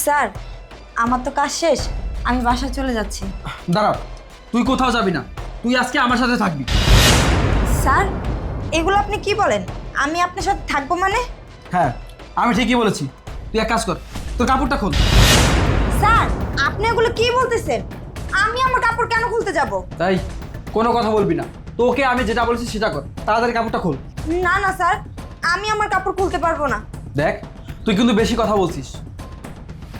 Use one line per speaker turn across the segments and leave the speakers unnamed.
Sir, আমার তো কাজ শেষ, আমি বাসায় চলে যাচ্ছি।
দাঁড়া, তুই কোথাও যাবি না, তুই আজকে আমার সাথে থাকবি।
স্যার, এগুলো আপনি কি বলেন? আমি আপনার সাথে থাকবো মানে?
হ্যাঁ, আমি ঠিকই বলেছি। তুই এক কাজ কর, তোর কাপড়টা খোল।
স্যার, আপনি এগুলো কি বলতেছেন? আমি আমার কাপড় কেন খুলতে যাব?
তাই কোনো কথা বলবি না, তোকে আমি যেটা বলেছি সেটা কর, তাড়াতাড়ি কাপড়টা খোল।
না না স্যার, আমি আমার কাপড় খুলতে পারবো না।
দেখ, তুই কিন্তু বেশি কথা বলছিস।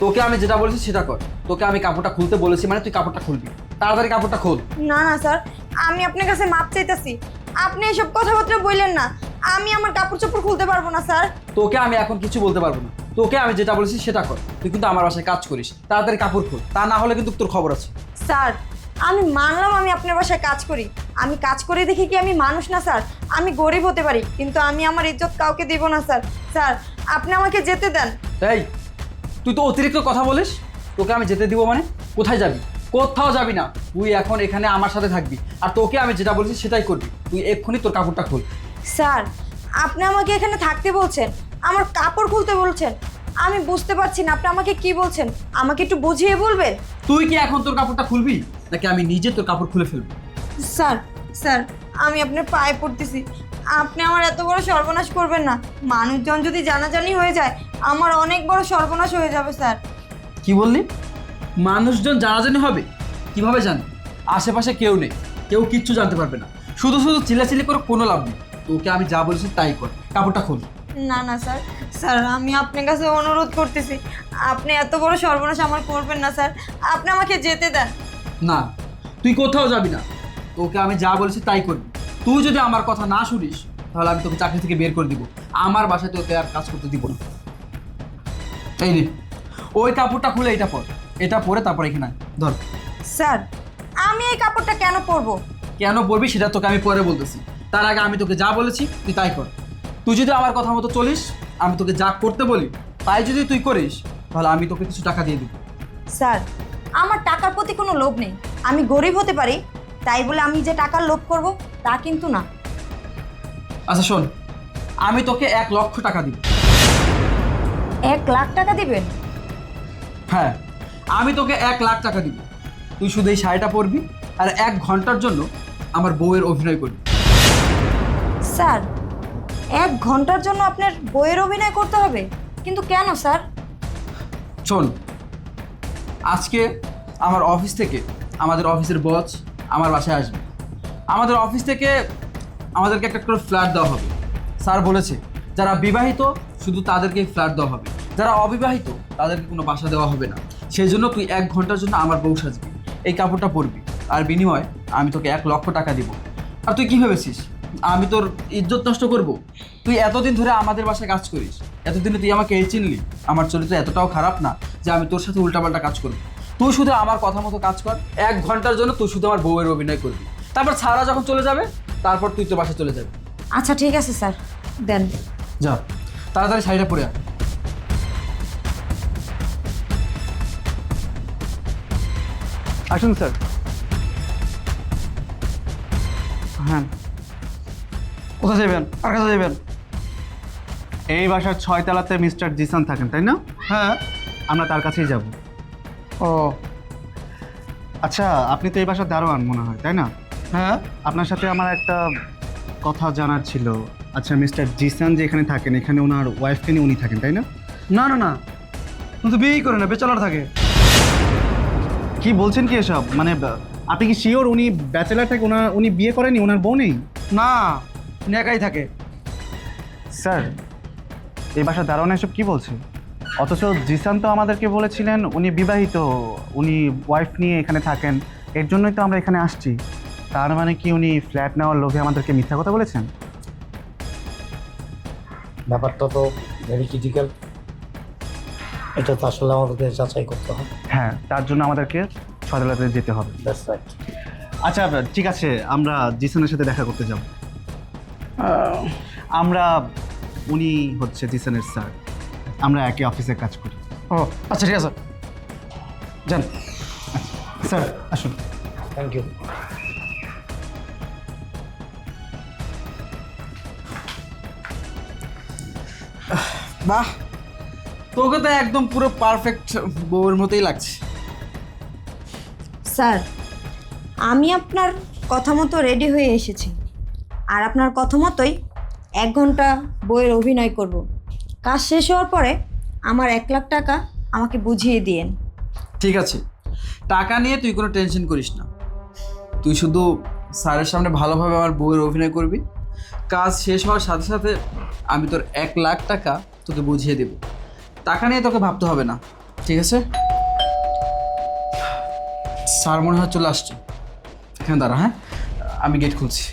তোকে আমি যেটা বলেছি সেটা কর, তোকে আমি কাপড়টা খুলতে বলেছি মানে তুই কাপড়টা খুলবি, তাড়াতাড়ি কাপড়টা খোল।
না না স্যার, আমি আপনার কাছে মাপ চাইতেছি। আপনি এসব কথাবার্তা বললেন না। আমি আমার কাপড় চোপড় খুলতে পারবো না স্যার।
তোকে আমি এখন কিছু বলতে পারবো না, তোকে আমি যেটা বলেছি সেটা কর। তুই কিন্তু আমার বাসায় কাজ করিস, তাড়াতাড়ি কাপড় খোল, তা না হলে কিন্তু তোর খবর আছে।
স্যার, আমি মানলাম আমি আপনার বাসায় কাজ করি। আমি কাজ করে দেখি কি আমি মানুষ না স্যার? আমি গরিব হতে পারি, কিন্তু আমি আমার ইজ্জত কাউকে দিব না স্যার। স্যার, আপনি আমাকে যেতে দেন।
তাই তুই তো অতিরিক্ত কথা বলিস। তোকে আমি যেতে দিব মানে? কোথায় যাবি? কোথাও যাবি না, তুই এখন এখানে আমার সাথে থাকবি, আর তোকে আমি যেটা বলছি সেটাই করবি। তুই এক্ষুনি তোর কাপড়টা খোল।
স্যার, আপনি আমাকে এখানে থাকতে বলছেন, আমার কাপড় খুলতে বলছেন। আমি বুঝতে পারছি না আপনি আমাকে কি বলছেন। আমাকে একটু বুঝিয়ে বলবেন?
তুই কি এখন তোর কাপড়টা খুলবি, নাকি আমি নিজে তোর কাপড় খুলে ফেলবো?
স্যার, স্যার, আমি আপনার পায়ে পড়তেছি, আপনি আমার এত বড় সর্বনাশ করবেন না। মানুষজন যদি জানাজানি হয়ে যায়, আমার অনেক বড় সর্বনাশ হয়ে যাবে স্যার।
কি বললি? মানুষজন জানাজানি হবে? কিভাবে জানি? আশেপাশে কেউ নেই, কেউ কিচ্ছু জানতে পারবে না। শুধু শুধু চিল্লাচিল্লি করে কোনো লাভ নেই। তোকে আমি যা বলেছি তাই কর, কাপড়টা খোল।
না না স্যার, স্যার আমি আপনার কাছে অনুরোধ করতেছি, আপনি এত বড় সর্বনাশ আমার করবেন না স্যার। আপনি আমাকে যেতে দেন।
না, তুই কোথাও যাবি না, তোকে আমি যা বলেছি তাই করবি। তুই যদি আমার কথা না শুনিস, তাহলে আমি তোকে চাকরি থেকে বের করে দিব। আমার বাসায় তোকে আর কাজ করতে দিব না। এই নে, ওই কাপড়টা খুলে এটা পর, এটা পরে তারপর এখানে আয়। ধর।
স্যার, আমি এই কাপড়টা কেন পরবো?
কেন পরবি সেটা তোকে আমি পরে বলতেছি, তার আগে আমি তোকে যা বলেছি তুই তাই কর। তুই যদি আমার কথা মতো চলিস, আমি তোকে যা করতে বলি তাই যদি তুই করিস, তাহলে আমি তোকে কিছু টাকা দিয়ে দিব।
স্যার, আমার টাকার প্রতি কোনো লোভ নেই। আমি গরিব হতে পারি, তাই বলে আমি যে টাকার লোভ করব তা কিন্তু না।
আচ্ছা শোন, আমি তোকে 1,00,000 টাকা দিব।
1,00,000 টাকা দিবেন?
হ্যাঁ, আমি তোকে 1,00,000 টাকা দিব। তুই শুধু এই শাড়িটা পরবি আর 1 ঘন্টার জন্য আমার বউয়ের অভিনয় করবি।
স্যার, 1 ঘন্টার জন্য আপনার বইয়ের অভিনয় করতে হবে? কিন্তু কেন স্যার?
শোন, আজকে আমার অফিস থেকে আমাদের অফিসের বস আমার বাসায় আসবে। আমাদের অফিস থেকে আমাদেরকে একটা করে ফ্ল্যাট দেওয়া হবে। স্যার বলেছে যারা বিবাহিত শুধু তাদেরকেই ফ্ল্যাট দেওয়া হবে, যারা অবিবাহিত তাদেরকে কোনো বাসা দেওয়া হবে না। সেই জন্য তুই 1 ঘন্টার জন্য আমার বউ সাজবি, এই কাপড়টা পরবি, আর বিনিময়ে আমি তোকে 1,00,000 টাকা দিব। আর তুই কী ভেবেছিস আমি তোর ইজ্জত নষ্ট করব? তুই এতদিন ধরে আমাদের বাসায় কাজ করিস, এতদিনে তুই আমাকে এই চিনলি? আমার চরিত্র এতটাও খারাপ না যে আমি তোর সাথে উল্টাপাল্টা কাজ করব। তুই শুধু আমার কথা মতো কাজ কর, 1 ঘন্টার জন্য তুই শুধু আমার বউয়ের অভিনয় করবি। তারপর ছাড়া যখন চলে যাবে, তারপর তুই তো বাসায় চলে যাবি।
আচ্ছা ঠিক আছে স্যার, দেন।
যা, তাড়াতাড়ি শাড়িটা পরে আয়।
আসুন স্যার। হ্যাঁ,
কোথায় যাবেন? আর কাছে যাবেন?
এই বাসার 6 তলাতে মিস্টার জিসান থাকেন, তাই না?
হ্যাঁ।
আমরা তার কাছেই যাব।
ও
আচ্ছা, আপনি তো এই বাসার দারোয়ান মনে হয়, তাই না?
হ্যাঁ।
আপনার সাথে আমার একটা কথা জানার ছিল। আচ্ছা, মিস্টার জিসান যে এখানে থাকেন, এখানে ওনার ওয়াইফকে নিয়ে উনি থাকেন, তাই না?
না না না, তুই তো বিয়েই করে না, বেচলার থাকে।
কি বলছেন কি এসব? মানে আপনি কি শিওর উনি ব্যাচেলার থাকে? উনি বিয়ে করেনি? ওনার বউ নেই?
না, উনি একাই থাকে।
স্যার, এই বাসার দারোয়ান এসব কি বলছে? অথচ জিসান তো আমাদেরকে বলেছিলেন উনি বিবাহিত, উনি ওয়াইফ নিয়ে এখানে থাকেন, এর জন্যই তো আমরা এখানে আসছি। তার মানে কি উনি ফ্ল্যাট নেওয়ার লোভে আমাদেরকে মিথ্যা কথা বলেছেন?
ব্যাপারটা তো ভেরি ক্রিটিক্যাল, এটা তো আসলে আমাদের যাচাই করতে হবে।
হ্যাঁ, তার জন্য আমাদেরকে সদালতে যেতে হবে।
That's right.
আচ্ছা ঠিক আছে, আমরা জিসানের সাথে দেখা করতে যাব। আমরা উনি হচ্ছে জিসানের স্যার, আমরা একই অফিসে কাজ করি।
ও আচ্ছা ঠিক আছে, যান।
স্যার আসুন।
Thank you.
বাহ, তোকে তো একদম পুরো পারফেক্ট বউয়ের মতোই লাগছে।
স্যার, আমি আপনার কথা মতো রেডি হয়ে এসেছি, আর আপনার কথা মতোই 1 ঘন্টা বইয়ের অভিনয় করব। কাজ শেষ হওয়ার পরে আমার 1 লাখ টাকা আমাকে বুঝিয়ে দিয়েন।
ঠিক আছে, টাকা নিয়ে তুই কোনো টেনশন করিস না। তুই শুধু স্যারের সামনে ভালোভাবে আমার বউয়ের অভিনয় করবি। কাজ শেষ হওয়ার সাথে সাথে আমি তোর 1 লাখ টাকা তোকে বুঝিয়ে দেব। টাকা নিয়ে তোকে ভাবতে হবে না, ঠিক আছে? স্যার মনে হয় চলে আসছে। এখানে দাঁড়া, হ্যাঁ, আমি গেট খুলছি।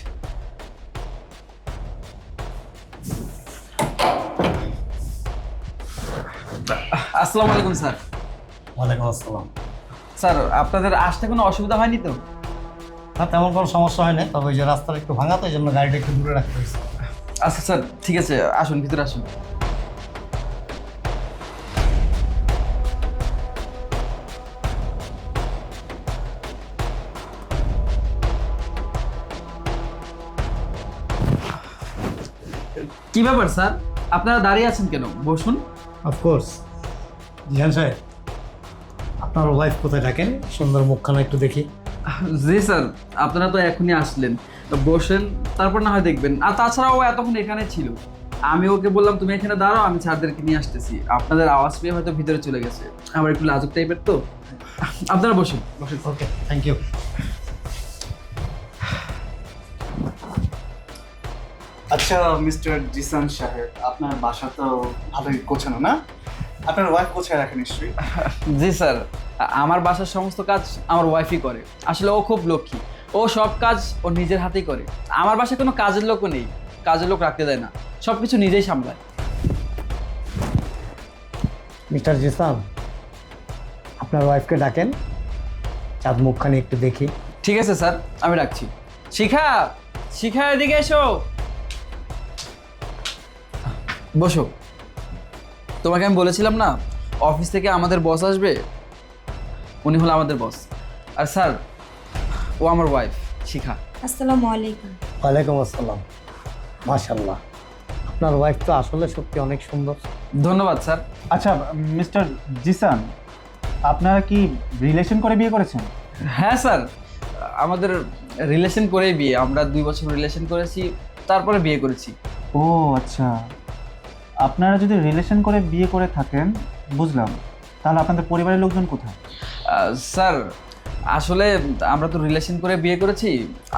আসসালামু আলাইকুম স্যার।
ওয়ালাইকুম আসসালাম।
স্যার, আপনাদের আসতে কোনো অসুবিধা হয়নি তো?
না, তেমন কোনো সমস্যা হয় না, তবে ওই যে রাস্তাটা একটু ভাঙা, তো এই জন্য গাড়িটা একটু দূরে রাখতে হয়েছে।
আচ্ছা স্যার, ঠিক আছে, আসুন, ভিতরে আসুন। কি ব্যাপার স্যার, আপনারা দাঁড়িয়ে আছেন কেন? বসুন।
অফকোর্স। জিহান সাহেব, আপনার ওয়াইফ কোথায় থাকেন? সুন্দর মুখখানা একটু দেখি।
জি স্যার, আপনারা তো এখনই আসলেন, বসেন, তারপর না হয় দেখবেন। আর তাছাড়াও ও এতক্ষণ এখানে ছিল। আমি ওকে বললাম তুমি এখানে দাঁড়াও, আমি স্যারদেরকে নিয়ে আসতেছি। আপনাদের আওয়াজ পেয়ে হয়তো ভিতরে চলে গেছে। আমার একটু লাজুক টাইপের তো। আপনারা বসুন, বসুন।
ওকে, থ্যাংক ইউ।
আচ্ছা মিস্টার জিসান সাহেব, আপনার বাসা তো ভালোই গোছানো না? আপনার ওয়াইফ কোথায় রাখেন নিশ্চয়ই?
জি স্যার, আমার বাসার সমস্ত কাজ আমার ওয়াইফই করে। আসলে ও খুব লক্ষ্মী, ও সব কাজ ও নিজের হাতেই করে। আমার বাসায় কোনো কাজের লোকও নেই, কাজের লোক রাখতে দেয় না, সব কিছু নিজেই সামলায়।
মিস্টার জিসান, আপনার ওয়াইফকে ডাকেন, চাঁদ মুখখানি একটু দেখি।
ঠিক আছে স্যার, আমি রাখছি। শিখা, শিখা এদিকে এসো, বসো। তোমাকে আমি বলেছিলাম না অফিস থেকে আমাদের বস আসবে, উনি হলো আমাদের বস। আর স্যার, ও আমার ওয়াইফ শিখা।
আসসালামু আলাইকুম।
ওয়ালাইকুম আসসালাম। মাশাআল্লাহ, আপনার ওয়াইফ তো আসলে সত্যি অনেক সুন্দর।
ধন্যবাদ স্যার।
আচ্ছা মিস্টার জিসান, আপনারা কি রিলেশন করে বিয়ে করেছেন?
হ্যাঁ স্যার, আমাদের রিলেশন করেই বিয়ে। আমরা 2 বছর রিলেশন করেছি, তারপরে বিয়ে করেছি।
ও আচ্ছা, আপনারা যদি রিলেশন করে বিয়ে করে থাকেন বুঝলাম, তাহলে আপনাদের পরিবারের লোকজন কোথায়?
স্যার, আসলে আমরা তো রিলেশন করে বিয়ে করেছি।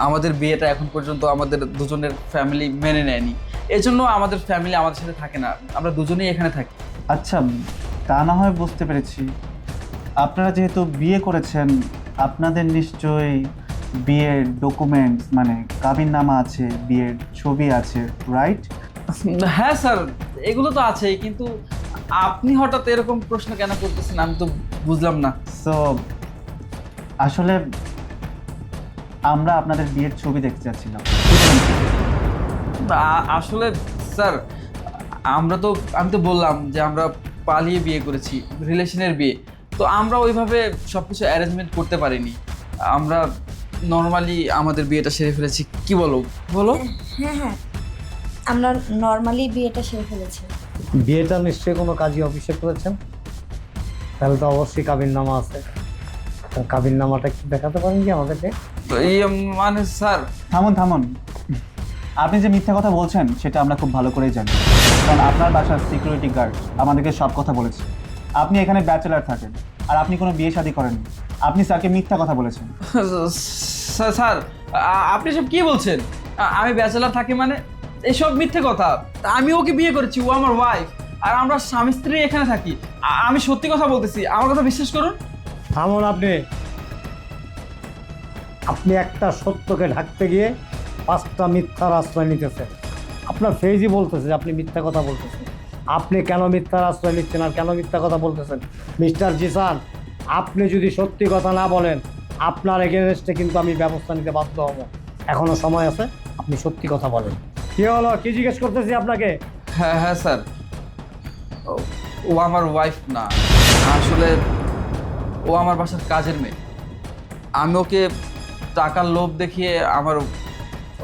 আমাদের বিয়েটা এখন পর্যন্ত আমাদের দুজনের ফ্যামিলি মেনে নেয়নি। এজন্য আমাদের ফ্যামিলি আমাদের সাথে থাকে না, আমরা দুজনেই এখানে থাকি।
আচ্ছা, তা না হয় বুঝতে পেরেছি। আপনারা যেহেতু বিয়ে করেছেন, আপনাদের নিশ্চয়ই বিয়ের ডকুমেন্টস মানে কাবিননামা আছে, বিয়ের ছবি আছে, রাইট?
হ্যাঁ স্যার, এগুলো তো আছেই, কিন্তু আপনি হঠাৎ এরকম প্রশ্ন কেন করতেছেন আমি তো বুঝলাম না।
সো আসলে আমরা আপনাদের বিয়ের ছবি দেখতে চাচ্ছিলাম।
আসলে স্যার, আমি তো বললাম যে আমরা পালিয়ে বিয়ে করেছি, রিলেশনের বিয়ে। তো আমরা ওইভাবে সব কিছু অ্যারেঞ্জমেন্ট করতে পারিনি। আমরা নর্মালি আমাদের বিয়েটা সেরে ফেলেছি। কি বলো বলো?
হ্যাঁ হ্যাঁ, আমরা নর্মালি বিয়েটা সেরে ফেলেছি।
বিয়েটা নিশ্চয়ই কোনো কাজী অফিসে করেছেন, তাহলে তো অবশ্যই কাবিননামা আছে। কাবিননামাটা একটু দেখাতে পারেন কি আমাদেরকে?
তো এই মানে স্যার,
থামুন। আপনি যে মিথ্যা কথা বলছেন সেটা আমরা খুব ভালো করেই জানি, কারণ আপনার বাসার সিকিউরিটি গার্ড আমাদেরকে সব কথা বলেছে। আপনি এখানে ব্যাচেলার থাকেন, আর আপনি কোনো বিয়ে শাদী করেননি। আপনি স্যারকে মিথ্যা কথা বলেছেন।
স্যার, আপনি সব কি বলছেন? আমি ব্যাচেলার থাকি মানে? এসব মিথ্যে কথা। আমি ওকে বিয়ে করেছি, ও আমার ওয়াইফ, আর আমরা স্বামী স্ত্রী এখানে থাকি। আমি সত্যি কথা বলতেছি, আমার কথা বিশ্বাস করুন।
থামুন আপনি একটা সত্যকে ঢাকতে গিয়ে 5টা মিথ্যার আশ্রয় নিতেছেন। আপনার ফেজই বলতেছে যে আপনি মিথ্যা কথা বলতেছেন। আপনি কেন মিথ্যার আশ্রয় নিচ্ছেন আর কেন মিথ্যা কথা বলতেছেন? মিস্টার জিসান, আপনি যদি সত্যি কথা না বলেন, আপনার এগেনস্টে কিন্তু আমি ব্যবস্থা নিতে বাধ্য হব। এখনো সময় আছে, আপনি সত্যি কথা বলেন। কি হলো, কি জিজ্ঞেস করতেছি আপনাকে?
হ্যাঁ হ্যাঁ স্যার, ও আমার ওয়াইফ না, আসলে ও আমার বাসার কাজের মেয়ে। আমি ওকে টাকার লোভ দেখিয়ে আমার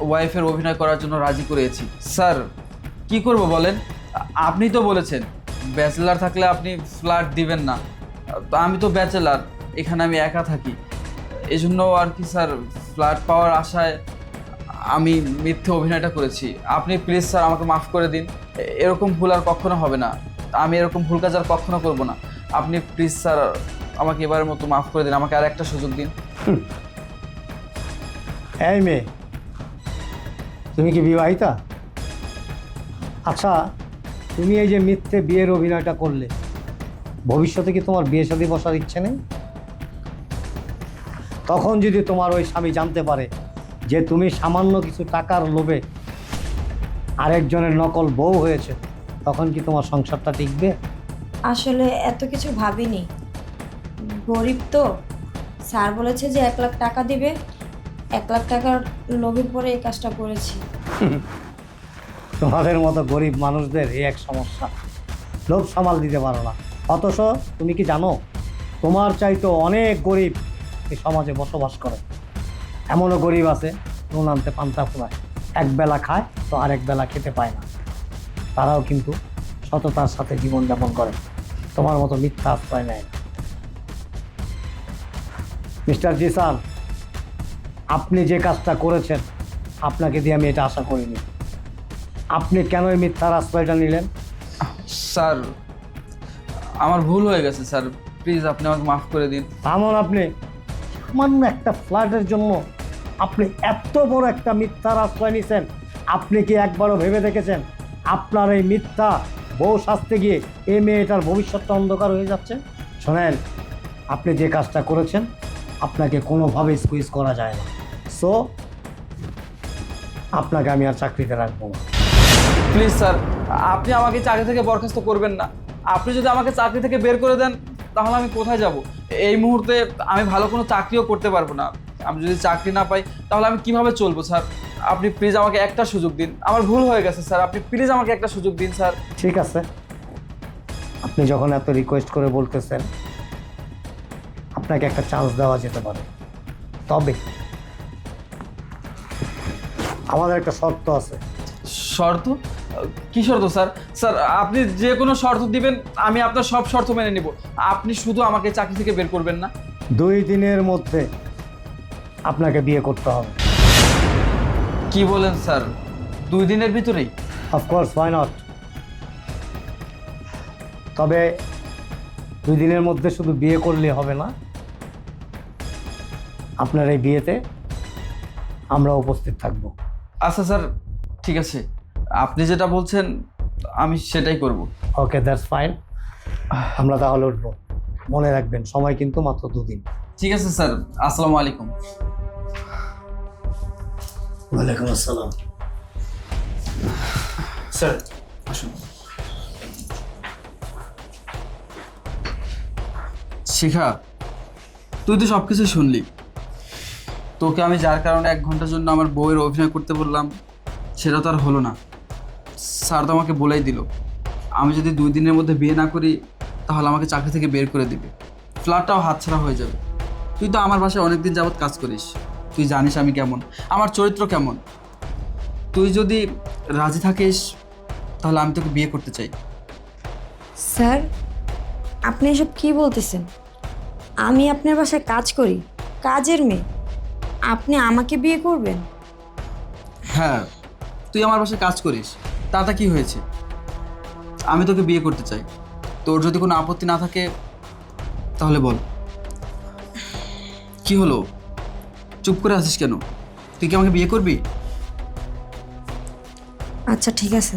ওয়াইফের অভিনয় করার জন্য রাজি করেছি। স্যার, কি করব বলেন? আপনি তো বলেছেন ব্যাচেলার থাকলে আপনি ফ্ল্যাট দিবেন না। তো আমি তো ব্যাচেলার, এখানে আমি একা থাকি, এই জন্য আর কি স্যার ফ্ল্যাট পাওয়ার আশায় আমি মিথ্যে অভিনয়টা করেছি। আপনি প্লিজ স্যার আমাকে মাফ করে দিন, এরকম ভুল আর কখনো হবে না। আমি এরকম ভুল কাজ আর কখনো করবো না। আপনি প্লিজ স্যার আমাকে এবারের মতো মাফ করে দিন, আমাকে আর একটা সুযোগ দিন।
এই মেয়ে, তুমি কি বিবাহিতা? আচ্ছা, তুমি এই যে মিথ্যে বিয়ের অভিনয়টা করলে, ভবিষ্যতে কি তোমার বিয়ে শাদী বসার ইচ্ছে নেই? তখন যদি তোমার ওই স্বামী জানতে পারে যে তুমি সামান্য কিছু টাকার লোভে আরেকজনের নকল বউ হয়েছে, তখন কি তোমার সংসারটা টিকবে?
আসলে এত কিছু ভাবিনি, গরিব তো। স্যার বলেছে যে 1 লাখ টাকা দিবে, 1 লাখ টাকার লোভের পরে এই কাজটা করেছি।
তোমাদের মতো গরিব মানুষদের এই এক সমস্যা, লোভ সামাল দিতে পারো না। অথচ তুমি কি জানো, তোমার চাইতো অনেক গরিব এই সমাজে বসবাস করে। এমনও গরিব আছে নুন আনতে পান্তা ফুরায়, একবেলা খায় তো আরেক বেলা খেতে পায় না। তারাও কিন্তু সততার সাথে জীবনযাপন করে, তোমার মতো মিথ্যা আশ্রয় নেয় না। মিস্টার জিসান, আপনি যে কাজটা করেছেন, আপনাকে দিয়ে আমি এটা আশা করিনি। আপনি কেন এই মিথ্যার আশ্রয়টা নিলেন?
স্যার আমার ভুল হয়ে গেছে স্যার, প্লিজ আপনি আমাকে মাফ করে দিন।
এমন আপনি সামান্য একটা ফ্ল্যাটের জন্য আপনি এত বড় একটা মিথ্যার আশ্রয় নিছেন? আপনি কি একবারও ভেবে দেখেছেন আপনার এই মিথ্যা বউ সাজতে গিয়ে এই মেয়েটার ভবিষ্যৎটা অন্ধকার হয়ে যাচ্ছে? শোনেন, আপনি যে কাজটা করেছেন আপনাকে কোনোভাবে স্কুইজ করা যায় না। সো আপনাকে আমি আর চাকরিতে রাখবো না।
প্লিজ স্যার আপনি আমাকে চাকরি থেকে বরখাস্ত করবেন না। আপনি যদি আমাকে চাকরি থেকে বের করে দেন তাহলে আমি কোথায় যাব? এই মুহূর্তে আমি ভালো কোনো চাকরিও করতে পারবো না। আমি যদি চাকরি না পাই তাহলে আমি কিভাবে চলবো স্যার? আপনি প্লিজ আমাকে একটা সুযোগ দিন, আমার ভুল হয়ে গেছে স্যার, আপনি প্লিজ আমাকে একটা সুযোগ দিন স্যার।
ঠিক আছে, আপনি যখন এত রিকোয়েস্ট করে বলতেছেন, আপনাকে একটা চান্স দেওয়া যেতে পারে। তবে আমাদের একটা শর্ত আছে।
শর্ত? কি শর্ত স্যার? স্যার আপনি যে কোনো শর্ত দিবেন, আমি আপনার সব শর্ত মেনে নিব। আপনি শুধু আমাকে চাকরি থেকে বের করবেন না।
2 দিনের মধ্যে আপনাকে বিয়ে করতে হবে।
কি বলেন স্যার? 2 দিনের ভিতরেই?
Of course, why not. তবে 2 দিনের মধ্যে শুধু বিয়ে করলে হবে না, আপনার এই বিয়েতে আমরা উপস্থিত থাকব।
আচ্ছা স্যার, ঠিক আছে, আপনি যেটা বলছেন আমি সেটাই করব।
ওকে, দ্যাটস ফাইন। আমরা তাহলে উঠবো। মনে রাখবেন, সময় কিন্তু মাত্র 2 দিন।
ঠিক আছে স্যার, আসসালামু আলাইকুম।
ওয়ালাইকুম আসসালাম।
স্যার আসুন। শিখা, তুই তো সব কিছু শুনলি। তোকে আমি যার কারণে 1 ঘন্টার জন্য আমার বউয়ের অভিনয় করতে বললাম, সেটা তো আর হলো না। স্যার তো আমাকে বলেই দিল, আমি যদি 2 দিনের মধ্যে বিয়ে না করি তাহলে আমাকে চাকরি থেকে বের করে দিবে, ফ্ল্যাটটাও হাতছাড়া হয়ে যাবে। তুই তো আমার বাসায় অনেকদিন যাবৎ কাজ করিস, তুই জানিস আমি কেমন, আমার চরিত্র কেমন। তুই যদি রাজি থাকিস তাহলে আমি তোকে বিয়ে করতে চাই।
স্যার, আপনি এসব কী বলতেছেন? আমি আপনার বাসায় কাজ করি, কাজের মেয়ে। আপনি আমাকে বিয়ে করবেন?
হ্যাঁ, তুই আমার বাসায় কাজ করিস, তাতে কি হয়েছে? আমি তোকে বিয়ে করতে চাই। তোর যদি কোনো আপত্তি না থাকে তাহলে বল। কি হলো, চুপ করে আছিস কেন? তুই কি আমাকে বিয়ে করবি?
আচ্ছা ঠিক আছে,